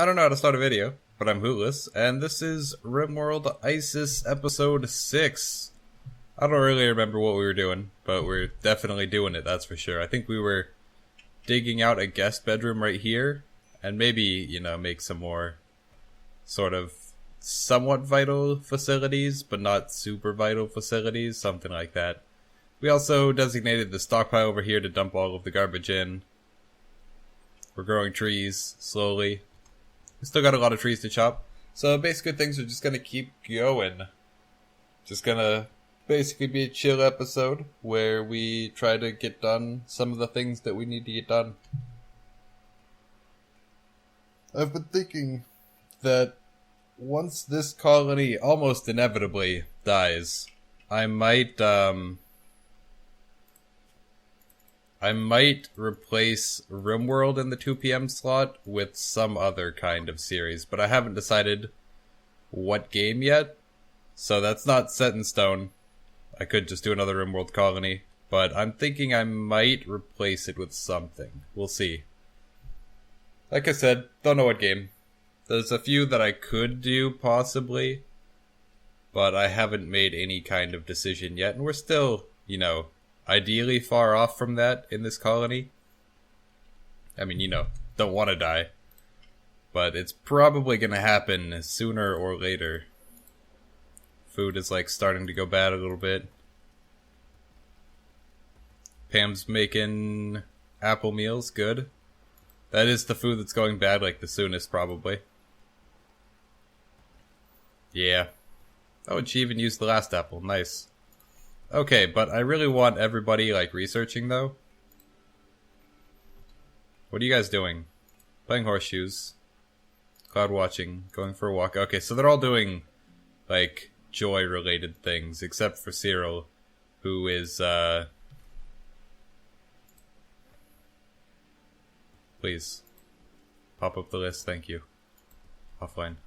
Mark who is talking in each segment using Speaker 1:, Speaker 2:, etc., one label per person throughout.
Speaker 1: I don't know how to start a video, but I'm Hootless, and this is RimWorld ISIS episode 6. I don't really remember what we were doing, but we're definitely doing it, that's for sure. I think we were digging out a guest bedroom right here, and maybe, make some more sort of somewhat vital facilities, but not super vital facilities, something like that. We also designated the stockpile over here to dump all of the garbage in. We're growing trees, slowly. We still got a lot of trees to chop. So basically things are just gonna keep going. Just gonna basically be a chill episode where we try to get done some of the things that we need to get done. I've been thinking that once this colony almost inevitably dies, I might replace RimWorld in the 2 p.m. slot with some other kind of series, but I haven't decided what game yet, so that's not set in stone. I could just do another RimWorld colony, but I'm thinking I might replace it with something. We'll see. Like I said, don't know what game. There's a few that I could do, possibly, but I haven't made any kind of decision yet, and we're still, ideally far off from that in this colony. I mean, don't want to die. But it's probably going to happen sooner or later. Food is starting to go bad a little bit. Pam's making apple meals, good. That is the food that's going bad the soonest probably. Yeah. Oh, and she even used the last apple, nice. Okay, but I really want everybody, researching, though. What are you guys doing? Playing horseshoes. Cloud watching. Going for a walk. Okay, so they're all doing, joy-related things, except for Cyril, who is, Please. Pop up the list, thank you. Offline.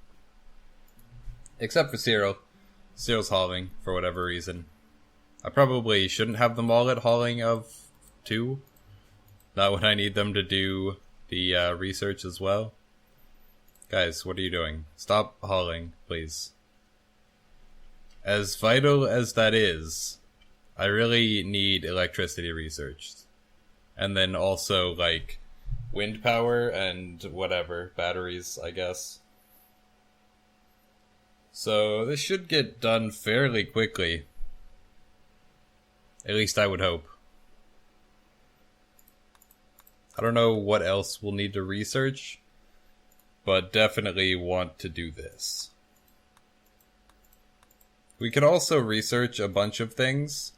Speaker 1: Except for Cyril. Cyril's hauling, for whatever reason. I probably shouldn't have them all at hauling of 2. Not when I need them to do the research as well. Guys, what are you doing? Stop hauling, please. As vital as that is, I really need electricity researched. And then also, wind power and whatever, batteries, I guess. So, this should get done fairly quickly. At least I would hope. I don't know what else we'll need to research, but definitely want to do this. We could also research a bunch of things.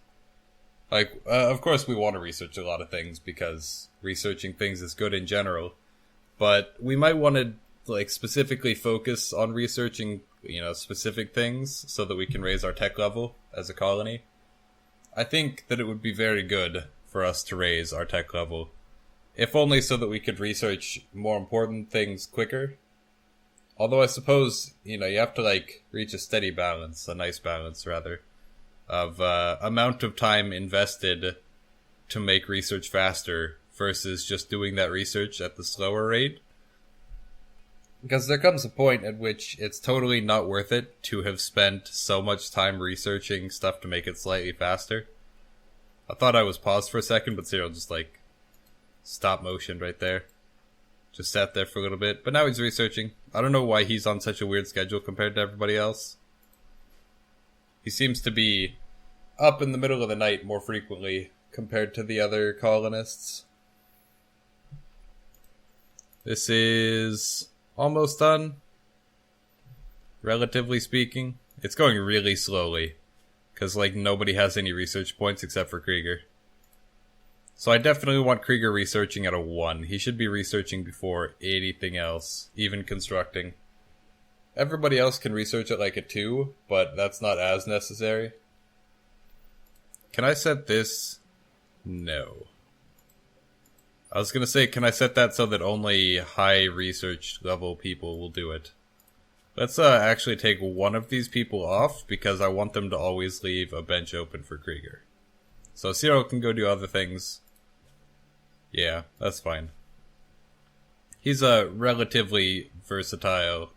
Speaker 1: Of course we want to research a lot of things because researching things is good in general, but we might want to specifically focus on researching, specific things so that we can raise our tech level as a colony. I think that it would be very good for us to raise our tech level, if only so that we could research more important things quicker. Although I suppose, you have to, reach a steady balance, a nice balance, rather, of amount of time invested to make research faster versus just doing that research at the slower rate. Because there comes a point at which it's totally not worth it to have spent so much time researching stuff to make it slightly faster. I thought I was paused for a second, but Cyril just stop motioned right there. Just sat there for a little bit, but now he's researching. I don't know why he's on such a weird schedule compared to everybody else. He seems to be up in the middle of the night more frequently compared to the other colonists. This is almost done, relatively speaking. It's going really slowly, because nobody has any research points except for Krieger. So I definitely want Krieger researching at a 1. He should be researching before anything else, even constructing. Everybody else can research at a 2, but that's not as necessary. Can I set this? No. I was gonna say, can I set that so that only high research level people will do it? Let's actually take one of these people off, because I want them to always leave a bench open for Krieger. So Cyril can go do other things. Yeah, that's fine. He's a relatively versatile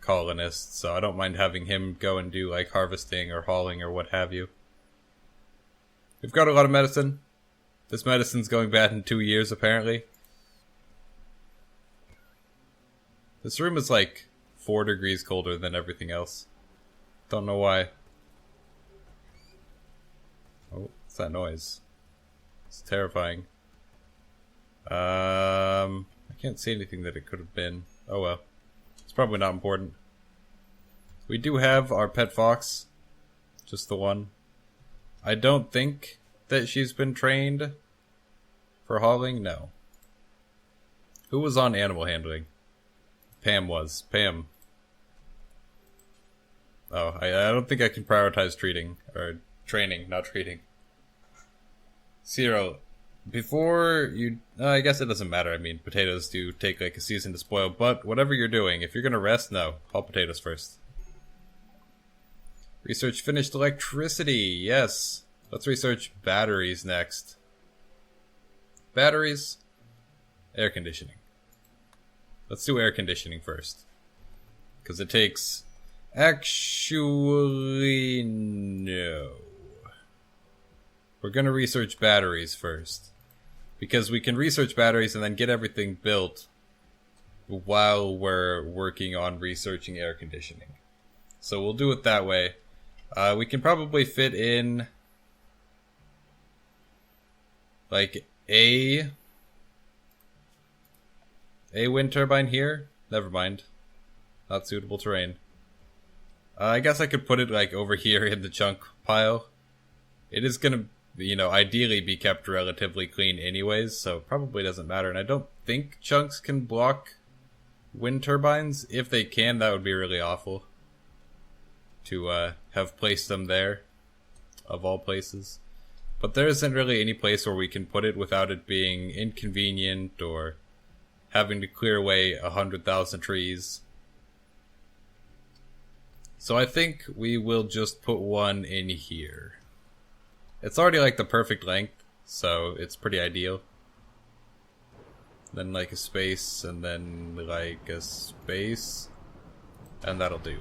Speaker 1: colonist, so I don't mind having him go and do like harvesting or hauling or what have you. We've got a lot of medicine. This medicine's going bad in 2 years, apparently. This room is like 4 degrees colder than everything else. Don't know why. Oh, what's that noise? It's terrifying. I can't see anything that it could have been. Oh well. It's probably not important. We do have our pet fox. Just the one. I don't think that she's been trained for hauling. No. Who was on animal handling? Pam was. Pam. Oh, I don't think I can prioritize treating. Or training, not treating. Cyril, before you... I guess it doesn't matter. I mean, potatoes do take like a season to spoil. But whatever you're doing, if you're going to rest, no. Haul potatoes first. Research finished electricity. Yes. Let's research batteries next. Batteries. Air conditioning. Let's do air conditioning first. Because it takes... Actually, no. We're going to research batteries first. Because we can research batteries and then get everything built while we're working on researching air conditioning. So we'll do it that way. We can probably fit in like a wind turbine here. Never mind. Not suitable terrain. I guess I could put it like over here in the chunk pile. It is gonna, ideally be kept relatively clean anyways, so probably doesn't matter. And I don't think chunks can block wind turbines. If they can, that would be really awful. To have placed them there, of all places. But there isn't really any place where we can put it without it being inconvenient or having to clear away 100,000 trees. So I think we will just put one in here. It's already like the perfect length, so it's pretty ideal. Then like a space, and then like a space, and that'll do.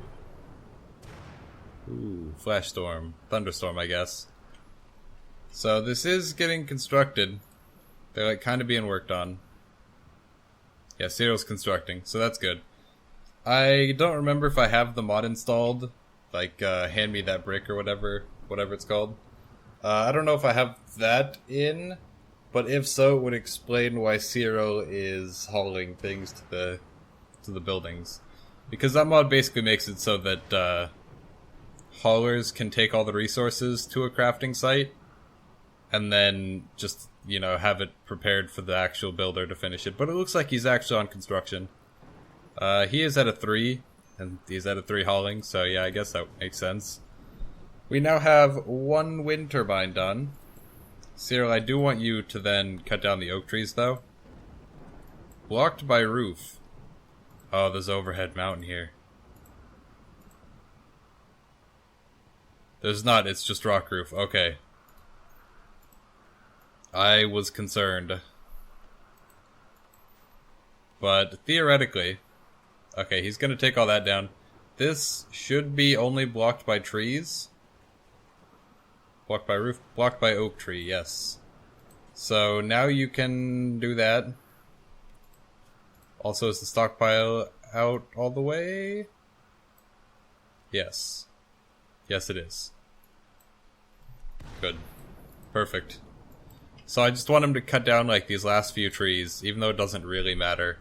Speaker 1: Ooh, flash storm. Thunderstorm, I guess. So this is getting constructed. They're like kind of being worked on. Yeah, Cyril's constructing, so that's good. I don't remember if I have the mod installed. Like, hand me that brick or whatever it's called. I don't know if I have that in, but if so, it would explain why Cyril is hauling things to the buildings. Because that mod basically makes it so that, haulers can take all the resources to a crafting site and then just, have it prepared for the actual builder to finish it. But it looks like he's actually on construction. He is at a 3, and he's at a 3 hauling, so yeah, I guess that makes sense. We now have 1 wind turbine done. Cyril, I do want you to then cut down the oak trees, though. Blocked by roof. Oh, there's overhead mountain here. There's not, it's just rock roof. Okay. I was concerned. But theoretically... Okay, he's gonna take all that down. This should be only blocked by trees. Blocked by roof, blocked by oak tree, yes. So now you can do that. Also, is the stockpile out all the way? Yes. Yes, it is. Good. Perfect. So I just want him to cut down like these last few trees, even though it doesn't really matter.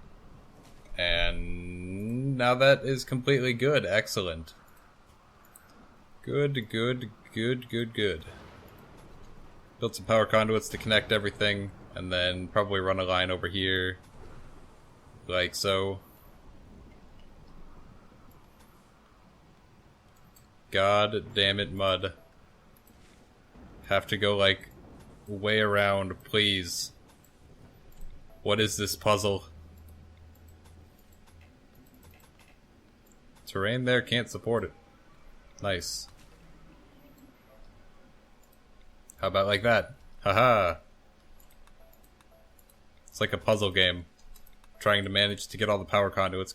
Speaker 1: And now that is completely good. Excellent. Good. Build some power conduits to connect everything, and then probably run a line over here. Like so. God damn it, mud. Have to go, like, way around, please. What is this puzzle? Terrain there can't support it. Nice. How about like that? Haha. It's like a puzzle game. trying to manage to get all the power conduits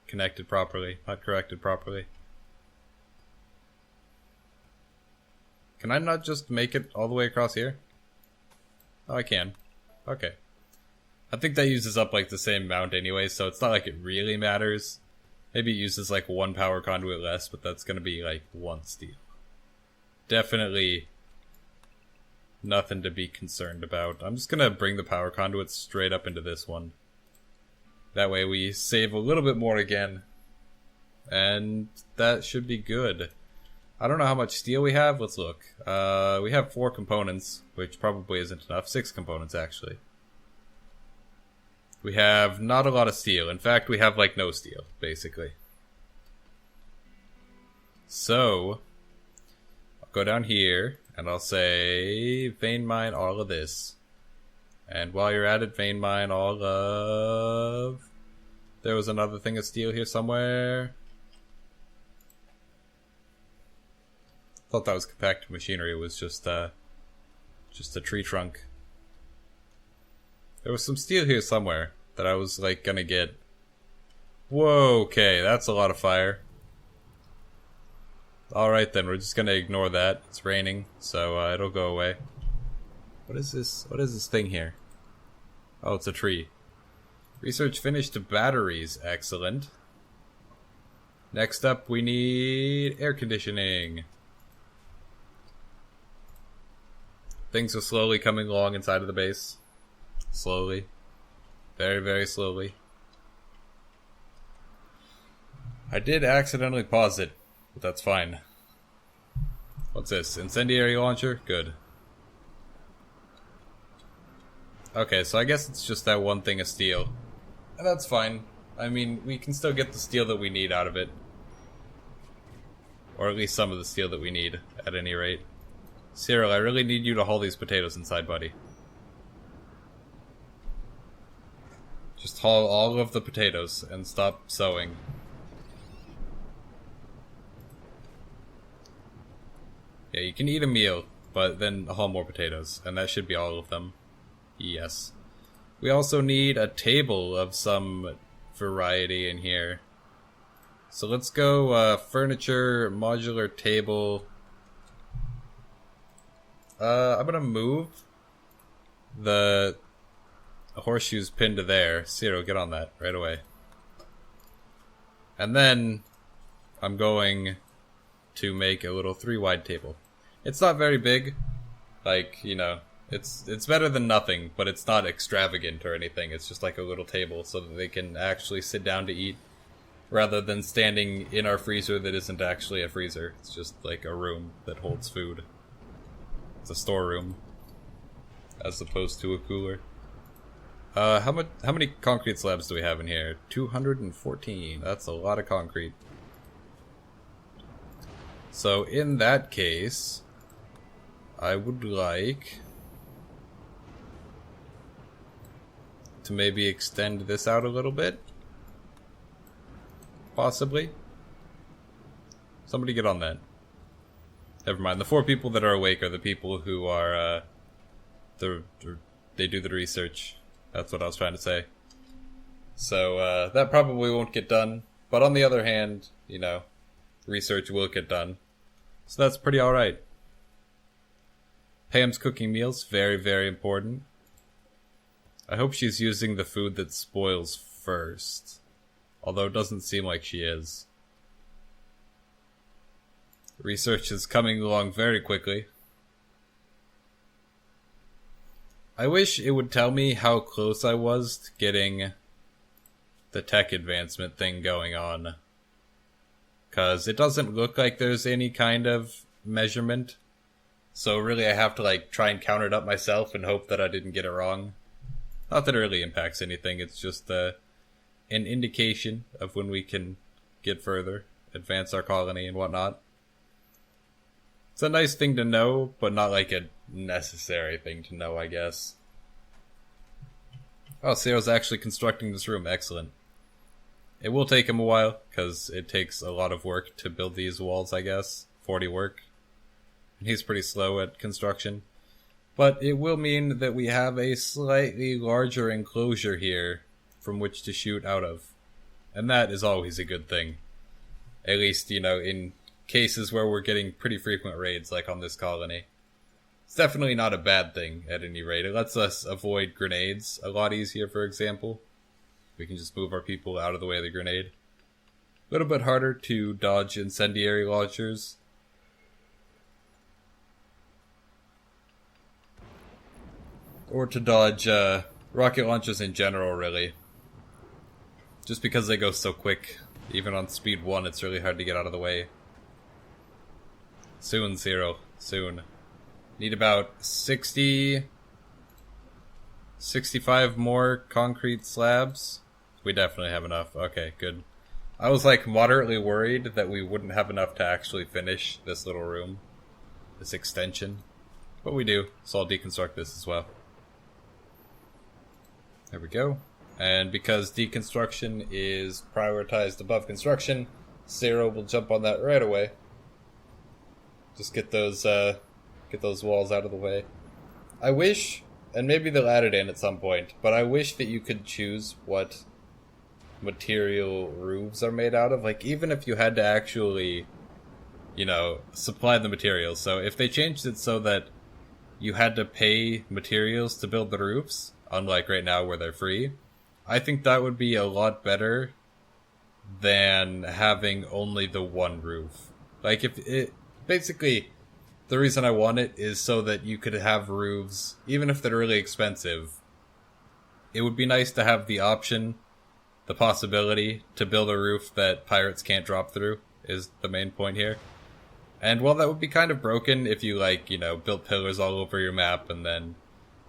Speaker 1: connected properly, not corrected properly. Can I not just make it all the way across here? Oh, I can. Okay. I think that uses up like the same amount anyway, so it's not like it really matters. Maybe it uses like one power conduit less, but that's gonna be like one steel. Definitely nothing to be concerned about. I'm just gonna bring the power conduits straight up into this one. That way we save a little bit more again. And that should be good. I don't know how much steel we have. Let's look. We have 4 components, which probably isn't enough. 6 components, actually. We have not a lot of steel. In fact, we have, like, no steel, basically. So, I'll go down here, and I'll say, vein mine all of this. And while you're at it, vein mine all of... There was another thing of steel here somewhere. Thought that was compacted machinery. It was just a tree trunk. There was some steel here somewhere that I was like gonna get. Whoa, okay, that's a lot of fire. Alright then, we're just gonna ignore that. It's raining, so it'll go away. What is this? What is this thing here? Oh, it's a tree. Research finished to batteries. Excellent. Next up, we need air conditioning. Things are slowly coming along inside of the base. Slowly. Very, very slowly. I did accidentally pause it, but that's fine. What's this? Incendiary launcher? Good. Okay, so I guess it's just that one thing of steel. And that's fine. I mean, we can still get the steel that we need out of it. Or at least some of the steel that we need, at any rate. Cyril, I really need you to haul these potatoes inside, buddy. Just haul all of the potatoes and stop sewing. Yeah, you can eat a meal, but then haul more potatoes, and that should be all of them. Yes. We also need a table of some variety in here. So let's go furniture, modular table. I'm gonna move the horseshoes pinned to there. Cyril, get on that right away. And then I'm going to make a little 3-wide table. It's not very big. Like, you know, it's better than nothing, but it's not extravagant or anything. It's just like a little table so that they can actually sit down to eat, rather than standing in our freezer that isn't actually a freezer. It's just like a room that holds food. It's a storeroom, as opposed to a cooler. How many concrete slabs do we have in here? 214. That's a lot of concrete. So in that case, I would like to maybe extend this out a little bit. Possibly. Somebody get on that. Never mind. The 4 people that are awake are the people who are, they do the research. That's what I was trying to say. So, that probably won't get done. But on the other hand, you know, research will get done. So that's pretty alright. Pam's cooking meals, very, very important. I hope she's using the food that spoils first. Although it doesn't seem like she is. Research is coming along very quickly. I wish it would tell me how close I was to getting the tech advancement thing going on. 'Cause it doesn't look like there's any kind of measurement. So really I have to like try and count it up myself and hope that I didn't get it wrong. Not that it really impacts anything, it's just an indication of when we can get further, advance our colony and whatnot. It's a nice thing to know, but not like a necessary thing to know, I guess. Oh, Cyril's actually constructing this room. Excellent. It will take him a while, because it takes a lot of work to build these walls, I guess. 40 work. And he's pretty slow at construction. But it will mean that we have a slightly larger enclosure here from which to shoot out of. And that is always a good thing. At least, you know, in cases where we're getting pretty frequent raids, like on this colony. It's definitely not a bad thing, at any rate. It lets us avoid grenades a lot easier, for example. We can just move our people out of the way of the grenade. A little bit harder to dodge incendiary launchers. Or to dodge rocket launchers in general, really. Just because they go so quick. Even on speed 1, it's really hard to get out of the way. Soon, Zero. Soon. Need about 65 more concrete slabs. We definitely have enough. Okay, good. I was like moderately worried that we wouldn't have enough to actually finish this little room. This extension. But we do, so I'll deconstruct this as well. There we go. And because deconstruction is prioritized above construction, Zero will jump on that right away. Just get those walls out of the way. I wish, and maybe they'll add it in at some point, but I wish that you could choose what material roofs are made out of. Like, even if you had to actually, you know, supply the materials. So if they changed it so that you had to pay materials to build the roofs, unlike right now where they're free, I think that would be a lot better than having only the one roof. Like, if it... Basically, the reason I want it is so that you could have roofs, even if they're really expensive. It would be nice to have the option, the possibility, to build a roof that pirates can't drop through, is the main point here. And while that would be kind of broken if you, like, you know, built pillars all over your map and then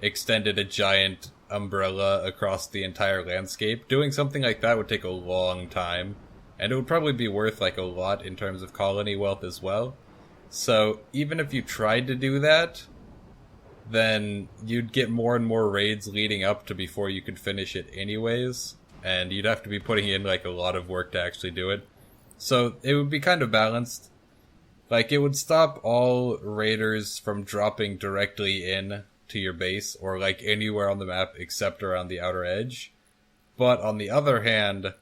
Speaker 1: extended a giant umbrella across the entire landscape, doing something like that would take a long time. And it would probably be worth, like, a lot in terms of colony wealth as well. So, even if you tried to do that, then you'd get more and more raids leading up to before you could finish it anyways, and you'd have to be putting in, like, a lot of work to actually do it. So, it would be kind of balanced. Like, it would stop all raiders from dropping directly in to your base, or, like, anywhere on the map except around the outer edge. But, on the other hand,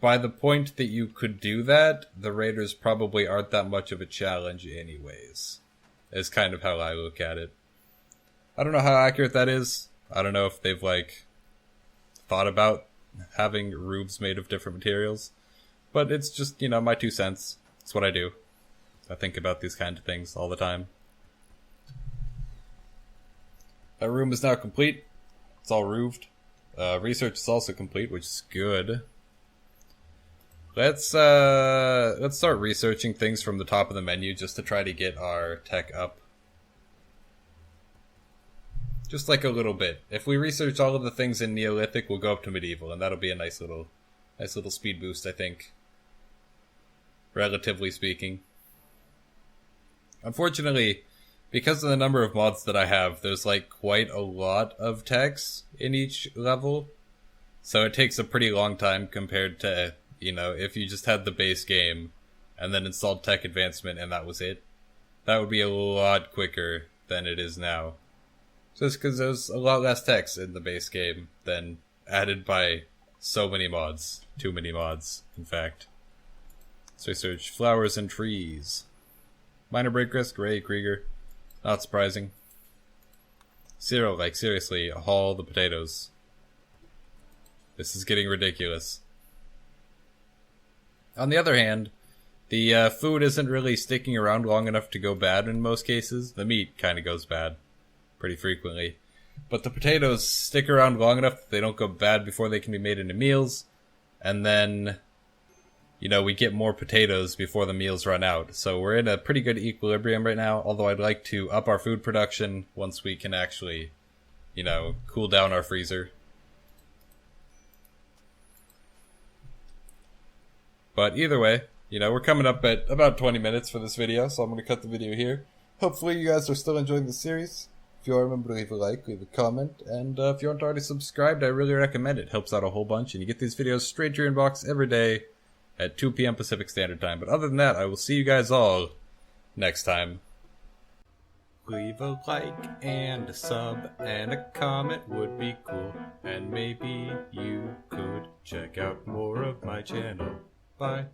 Speaker 1: by the point that you could do that, the raiders probably aren't that much of a challenge anyways. Is kind of how I look at it. I don't know how accurate that is. I don't know if they've, like, thought about having roofs made of different materials. But it's just, you know, my 2 cents. It's what I do. I think about these kind of things all the time. That room is now complete. It's all roofed. Research is also complete, which is good. Let's start researching things from the top of the menu just to try to get our tech up. Just like a little bit. If we research all of the things in Neolithic, we'll go up to Medieval, and that'll be a nice little speed boost, I think. Relatively speaking. Unfortunately, because of the number of mods that I have, there's like quite a lot of techs in each level. So it takes a pretty long time compared to, you know, if you just had the base game and then installed tech advancement and that was it. That would be a lot quicker than it is now. Just because there's a lot less text in the base game than added by so many mods. Too many mods, in fact. So we search flowers and trees. Minor break risk, Ray, Krieger. Not surprising. Zero, like seriously, haul the potatoes. This is getting ridiculous. On the other hand, the food isn't really sticking around long enough to go bad in most cases. The meat kind of goes bad pretty frequently. But the potatoes stick around long enough that they don't go bad before they can be made into meals. And then, you know, we get more potatoes before the meals run out. So we're in a pretty good equilibrium right now, although I'd like to up our food production once we can actually, you know, cool down our freezer. But either way, you know, we're coming up at about 20 minutes for this video, so I'm going to cut the video here. Hopefully you guys are still enjoying the series. If you are, remember to leave a like, leave a comment, and if you aren't already subscribed, I really recommend it. It helps out a whole bunch, and you get these videos straight to your inbox every day at 2 p.m. Pacific Standard Time. But other than that, I will see you guys all next time. Leave a like and a sub and a comment would be cool. And maybe you could check out more of my channel. Bye.